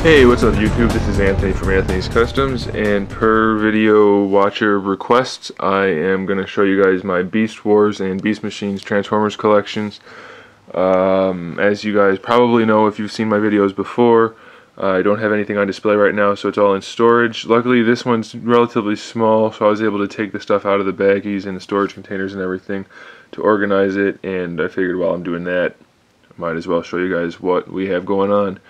Hey, what's up YouTube? This is Anthony from Anthony's Customs, and per video watcher requests, I am going to show you guys my Beast Wars and Beast Machines Transformers collections. As you guys probably know if you've seen my videos before, I don't have anything on display right now, so it's all in storage. Luckily this one's relatively small, so I was able to take the stuff out of the baggies and the storage containers and everything to organize it, and I figured while I'm doing that, I might as well show you guys what we have going on.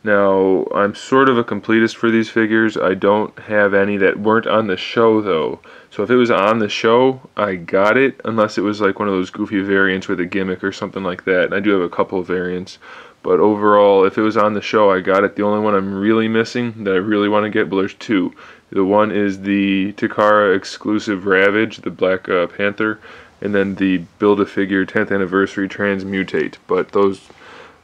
Now, I'm sort of a completist for these figures. I don't have any that weren't on the show, though. So if it was on the show, I got it, unless it was like one of those goofy variants with a gimmick or something like that. And I do have a couple of variants. But overall, if it was on the show, I got it. The only one I'm really missing that I really want to get, well, there's two. The one is the Takara exclusive Ravage, the Black Panther, and then the Build-A-Figure 10th Anniversary Transmutate. But those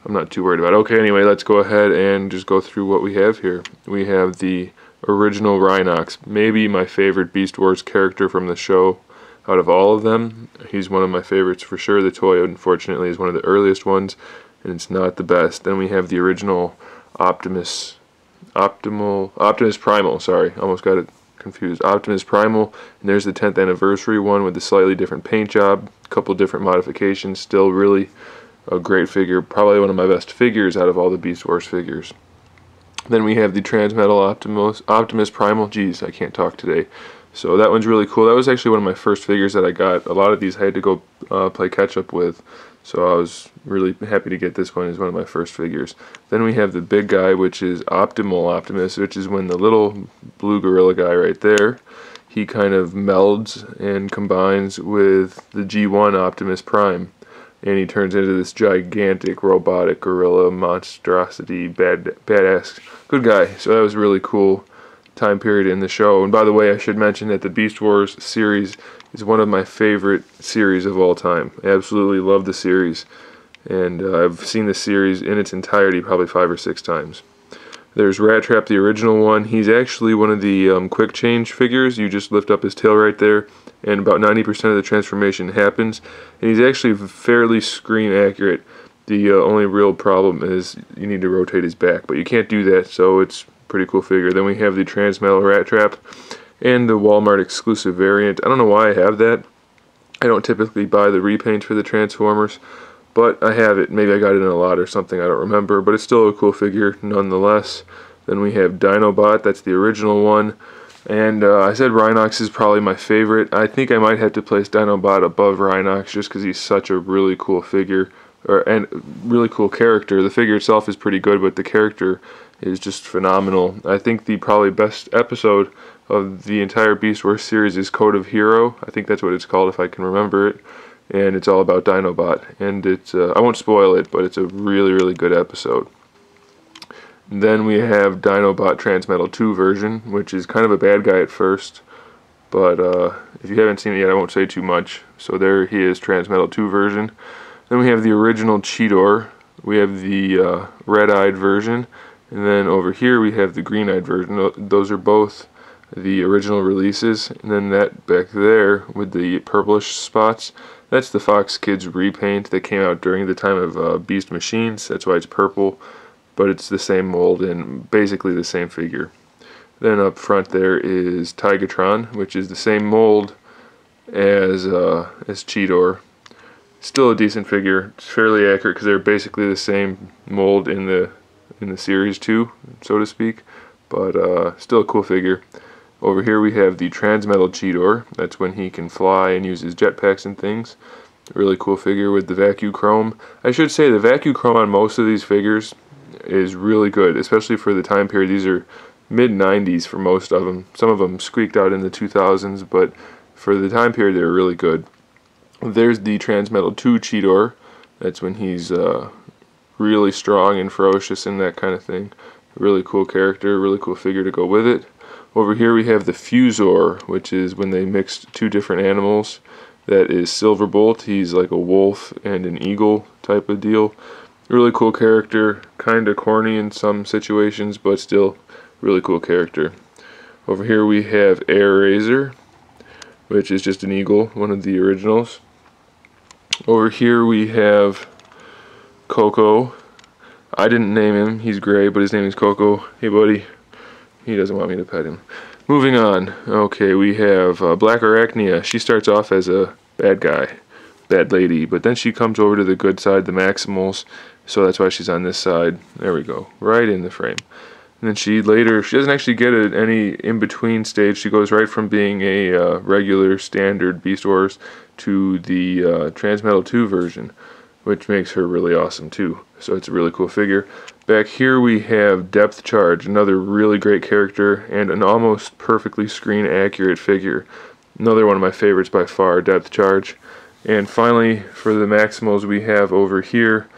I'm not too worried about. Okay, anyway, let's go ahead and just go through what we have here. We have the original Rhinox, maybe my favorite Beast Wars character from the show out of all of them. He's one of my favorites for sure. The toy, unfortunately, is one of the earliest ones, and it's not the best. Then we have the original Optimus Primal, sorry, almost got it confused. Optimus Primal, and there's the 10th Anniversary one with the slightly different paint job, a couple different modifications, still really a great figure, probably one of my best figures out of all the Beast Wars figures. Then we have the Transmittal Optimus Primal. Geez, I can't talk today. So that one's really cool. That was actually one of my first figures that I got. A lot of these I had to go play catch up with, so I was really happy to get this one as one of my first figures. Then we have the big guy, which is Optimal Optimus, which is when the little blue gorilla guy right there, he kind of melds and combines with the G1 Optimus Prime. And he turns into this gigantic robotic gorilla monstrosity, badass, good guy. So that was a really cool time period in the show. And by the way, I should mention that the Beast Wars series is one of my favorite series of all time. I absolutely love the series, and I've seen the series in its entirety probably 5 or 6 times. There's Rattrap, the original one. He's actually one of the quick change figures. You just lift up his tail right there, and about 90% of the transformation happens. And he's actually fairly screen accurate. The only real problem is you need to rotate his back, but you can't do that, so it's a pretty cool figure. Then we have the Transmittal Rattrap and the Walmart exclusive variant. I don't know why I have that. I don't typically buy the repaints for the Transformers, but I have it. Maybe I got it in a lot or something, I don't remember, but it's still a cool figure nonetheless. Then we have Dinobot, that's the original one. And I said Rhinox is probably my favorite. I think I might have to place Dinobot above Rhinox just because he's such a really cool figure, and really cool character. The figure itself is pretty good, but the character is just phenomenal. I think the probably best episode of the entire Beast Wars series is Code of Hero. I think that's what it's called if I can remember it. And it's all about Dinobot. And it's I won't spoil it, but it's a really, really good episode. Then we have Dinobot Transmittal 2 version, which is kind of a bad guy at first, but if you haven't seen it yet, I won't say too much. So there he is, Transmittal 2 version. Then we have the original Cheetor. We have the red-eyed version, and then over here we have the green-eyed version. Those are both the original releases. And then that back there with the purplish spots, that's the Fox Kids repaint that came out during the time of Beast Machines. That's why it's purple, but it's the same mold and basically the same figure. Then up front there is Tigatron, which is the same mold as Cheetor. Still a decent figure. It's fairly accurate because they're basically the same mold in the series too, so to speak. But still a cool figure. Over here we have the Transmittal Cheetor. That's when he can fly and use his jetpacks and things. Really cool figure with the vacuum chrome. I should say the vacuum chrome on most of these figures is really good, especially for the time period. These are mid-90s for most of them. Some of them squeaked out in the 2000s, but for the time period they're really good. There's the Transmittal 2 Cheetor. That's when he's really strong and ferocious and that kind of thing. Really cool character, really cool figure to go with it. Over here we have the Fusor, which is when they mixed 2 different animals. That is Silverbolt. He's like a wolf and an eagle type of deal. Really cool character, kind of corny in some situations, but still really cool character. Over here we have Air Razor, which is just an eagle, one of the originals. Over here we have Coco. I didn't name him. He's gray, but his name is Coco. Hey, buddy. He doesn't want me to pet him. Moving on. Okay, we have Black Arachnia. She starts off as a bad guy, bad lady, but then she comes over to the good side, the Maximals, so that's why she's on this side. There we go, right in the frame. And then she doesn't actually get any in-between stage. She goes right from being a regular standard Beast Wars to the Transmittal 2 version, which makes her really awesome too. So it's a really cool figure. Back here we have Depth Charge, another really great character and an almost perfectly screen accurate figure. Another one of my favorites by far, Depth Charge. And finally, for the Maximals, we have over here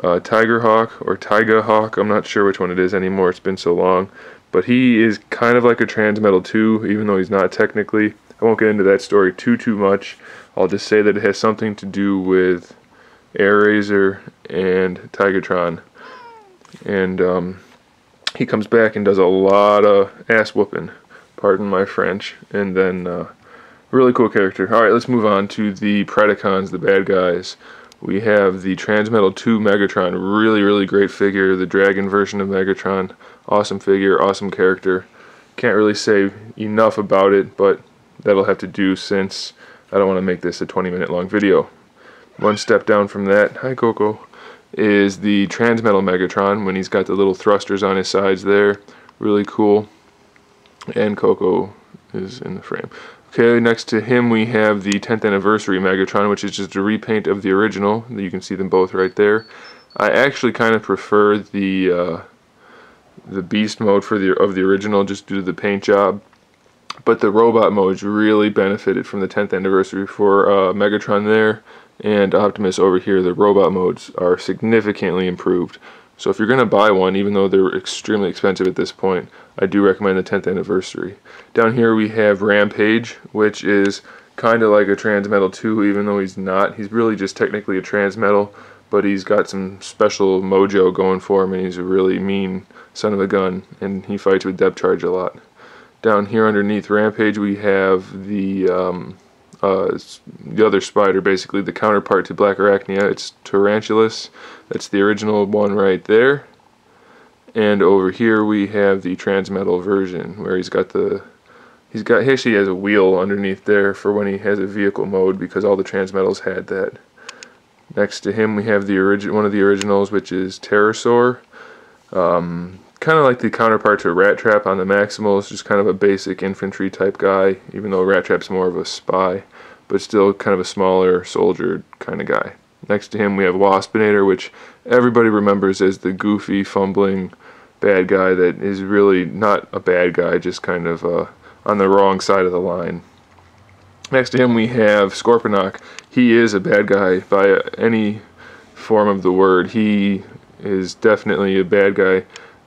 Tigerhawk or Tyga Hawk. I'm not sure which one it is anymore, it's been so long. But he is kind of like a Transmittal 2, even though he's not technically. I won't get into that story too much. I'll just say that it has something to do with Air Razor and Tigatron. And he comes back and does a lot of ass whooping, pardon my French, and then really cool character. Alright, let's move on to the Predacons, the bad guys. We have the Transmittal 2 Megatron, really great figure, the dragon version of Megatron. Awesome figure, awesome character. Can't really say enough about it, but that'll have to do since I don't want to make this a 20-minute long video. One step down from that, hi Coco, is the Transmittal Megatron when he's got the little thrusters on his sides there. Really cool. And Coco is in the frame. Okay, next to him we have the 10th Anniversary Megatron, which is just a repaint of the original. You can see them both right there. I actually kind of prefer the Beast mode of the original just due to the paint job. But the robot modes really benefited from the 10th Anniversary for Megatron there. And Optimus over here, the robot modes are significantly improved. So if you're going to buy one, even though they're extremely expensive at this point, I do recommend the 10th Anniversary. Down here we have Rampage, which is kind of like a Transmittal 2, even though he's not. He's really just technically a Transmittal, but he's got some special mojo going for him, and he's a really mean son of a gun, and he fights with Depth Charge a lot. Down here underneath Rampage we have the other spider, basically the counterpart to Black Arachnia. It's Tarantulas. That's the original one right there. And over here we have the Transmittal version, where he actually has a wheel underneath there for when he has a vehicle mode, because all the Transmittals had that. Next to him we have one of the originals, which is Pterosaur. Kind of like the counterpart to Rattrap on the Maximals, just kind of a basic infantry type guy, even though Rattrap's more of a spy, but still kind of a smaller soldier kind of guy. Next to him we have Waspinator, which everybody remembers as the goofy, fumbling bad guy that is really not a bad guy, just kind of on the wrong side of the line. Next to him we have Scorponok. He is a bad guy by any form of the word. He is definitely a bad guy.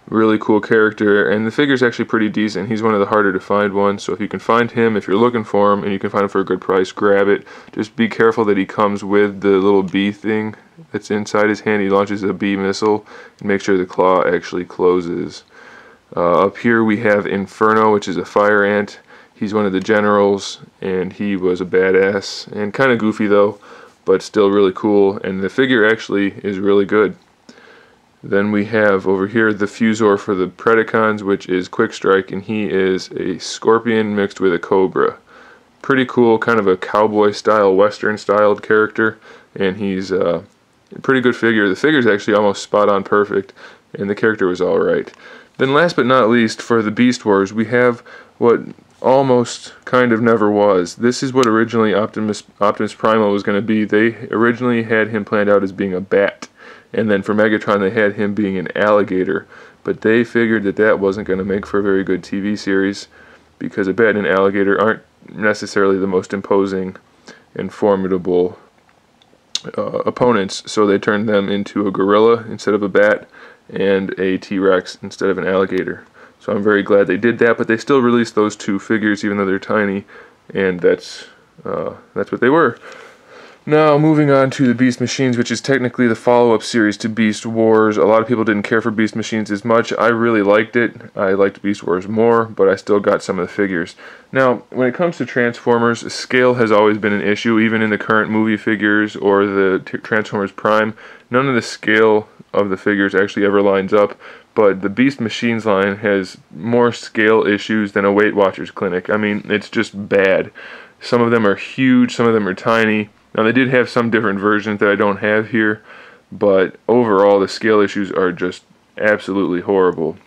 Really cool character, and the figure's actually pretty decent. He's one of the harder to find ones, so if you can find him, if you're looking for him, and you can find him for a good price, grab it. Just be careful that he comes with the little bee thing that's inside his hand. He launches a bee missile, and make sure the claw actually closes. Up here we have Inferno, which is a fire ant. He's one of the generals, and he was a badass, and kind of goofy though, but still really cool, and the figure actually is really good. Then we have over here the Fusor for the Predacons, which is Quick Strike, and he is a scorpion mixed with a cobra. Pretty cool, kind of a cowboy style, western styled character, and he's a pretty good figure. The figure's actually almost spot on perfect, and the character was alright. Then last but not least, for the Beast Wars, we have what almost kind of never was. This is what originally Optimus Primal was going to be. They originally had him planned out as being a bat. And then for Megatron they had him being an alligator, but they figured that that wasn't going to make for a very good TV series, because a bat and an alligator aren't necessarily the most imposing and formidable opponents, so they turned them into a gorilla instead of a bat, and a T-Rex instead of an alligator. So I'm very glad they did that, but they still released those two figures even though they're tiny, and that's what they were. Now, moving on to the Beast Machines, which is technically the follow-up series to Beast Wars. A lot of people didn't care for Beast Machines as much. I really liked it. I liked Beast Wars more, but I still got some of the figures. Now, when it comes to Transformers, scale has always been an issue, even in the current movie figures or the Transformers Prime. None of the scale of the figures actually ever lines up, but the Beast Machines line has more scale issues than a Weight Watchers clinic. I mean, it's just bad. Some of them are huge, some of them are tiny. Now, they did have some different versions that I don't have here, but overall the scale issues are just absolutely horrible.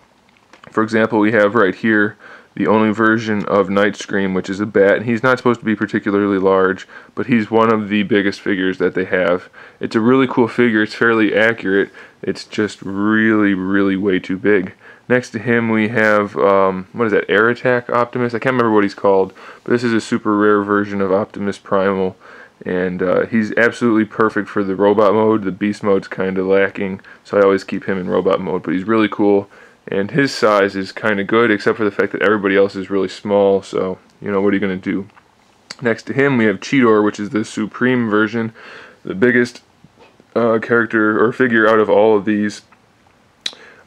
For example, we have right here the only version of Night Scream, which is a bat, and he's not supposed to be particularly large, but he's one of the biggest figures that they have. It's a really cool figure, it's fairly accurate, it's just really, really way too big. Next to him we have, what is that, Air Attack Optimus? I can't remember what he's called, but this is a super rare version of Optimus Primal, and he's absolutely perfect for the robot mode. The beast mode's kind of lacking, so I always keep him in robot mode, but he's really cool. And his size is kind of good, except for the fact that everybody else is really small, so, you know, what are you going to do? Next to him, we have Cheetor, which is the Supreme version, the biggest character or figure out of all of these.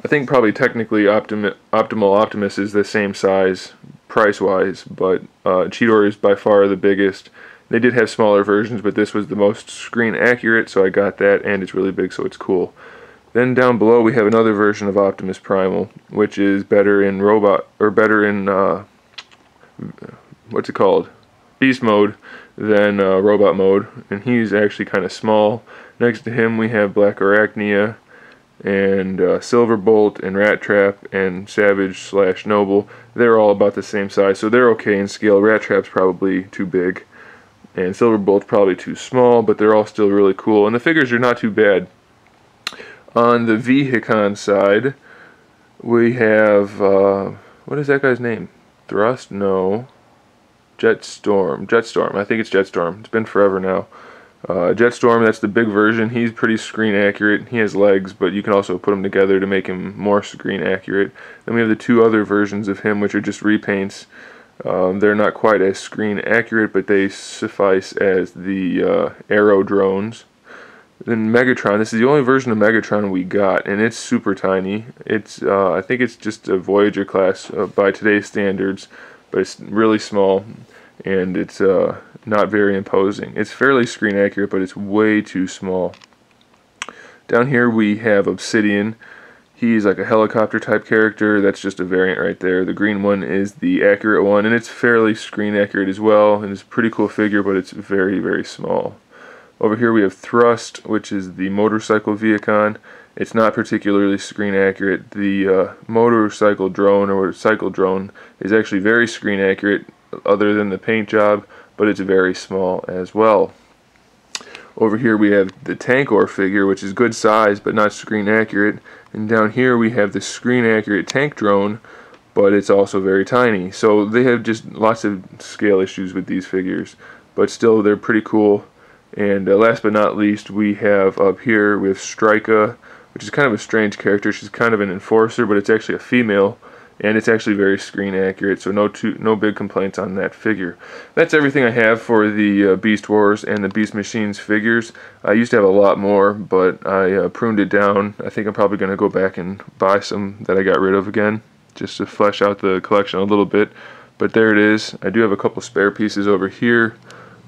I think probably technically Optimal Optimus is the same size, price-wise, but Cheetor is by far the biggest. They did have smaller versions, but this was the most screen accurate, so I got that, and it's really big, so it's cool. Then down below we have another version of Optimus Primal, which is better in what's it called? Beast mode than robot mode, and he's actually kind of small. Next to him we have Black Arachnia and Silverbolt and Rattrap and Savage/Noble. They're all about the same size, so they're okay in scale. Rattrap's probably too big, and Silverbolt's probably too small, but they're all still really cool, and the figures are not too bad. On the Vehicon side, we have, what is that guy's name? Thrust? No. Jetstorm. Jetstorm. I think it's Jetstorm. It's been forever now. Jetstorm, that's the big version. He's pretty screen accurate. He has legs, but you can also put them together to make him more screen accurate. Then we have the two other versions of him, which are just repaints. They're not quite as screen accurate, but they suffice as the Aero drones. Then Megatron, this is the only version of Megatron we got, and it's super tiny. It's I think it's just a Voyager class by today's standards, but it's really small, and it's not very imposing. It's fairly screen accurate, but it's way too small. Down here we have Obsidian. He's like a helicopter type character. That's just a variant right there. The green one is the accurate one, and it's fairly screen accurate as well, and it's a pretty cool figure, but it's very, very small. Over here we have Thrust, which is the motorcycle Vehicon. It's not particularly screen accurate. The motorcycle drone or cycle drone is actually very screen accurate other than the paint job, but it's very small as well. Over here we have the Tankor figure, which is good size but not screen accurate. And down here we have the screen accurate tank drone, but it's also very tiny. So they have just lots of scale issues with these figures, but still they're pretty cool. And last but not least, we have up here with Strika, which is kind of a strange character. She's kind of an enforcer, but it's actually a female, and it's actually very screen accurate, so no big complaints on that figure. That's everything I have for the Beast Wars and the Beast Machines figures. I used to have a lot more, but I pruned it down. I think I'm probably going to go back and buy some that I got rid of again, just to flesh out the collection a little bit. But there it is. I do have a couple spare pieces over here.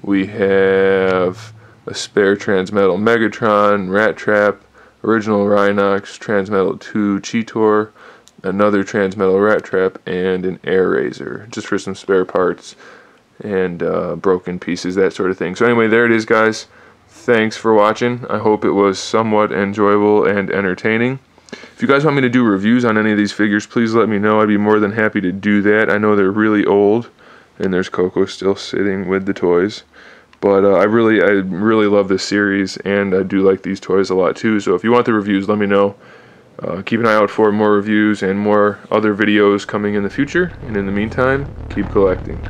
We have a spare Transmittal Megatron, Rattrap, original Rhinox, Transmittal 2 Cheetor, another Transmittal Rattrap, and an Air Razor, just for some spare parts and broken pieces, that sort of thing. So anyway, there it is, guys. Thanks for watching. I hope it was somewhat enjoyable and entertaining. If you guys want me to do reviews on any of these figures, please let me know. I'd be more than happy to do that. I know they're really old, and there's Coco still sitting with the toys. But I really love this series, and I do like these toys a lot too. So if you want the reviews, let me know. Keep an eye out for more reviews and more other videos coming in the future. And in the meantime, keep collecting.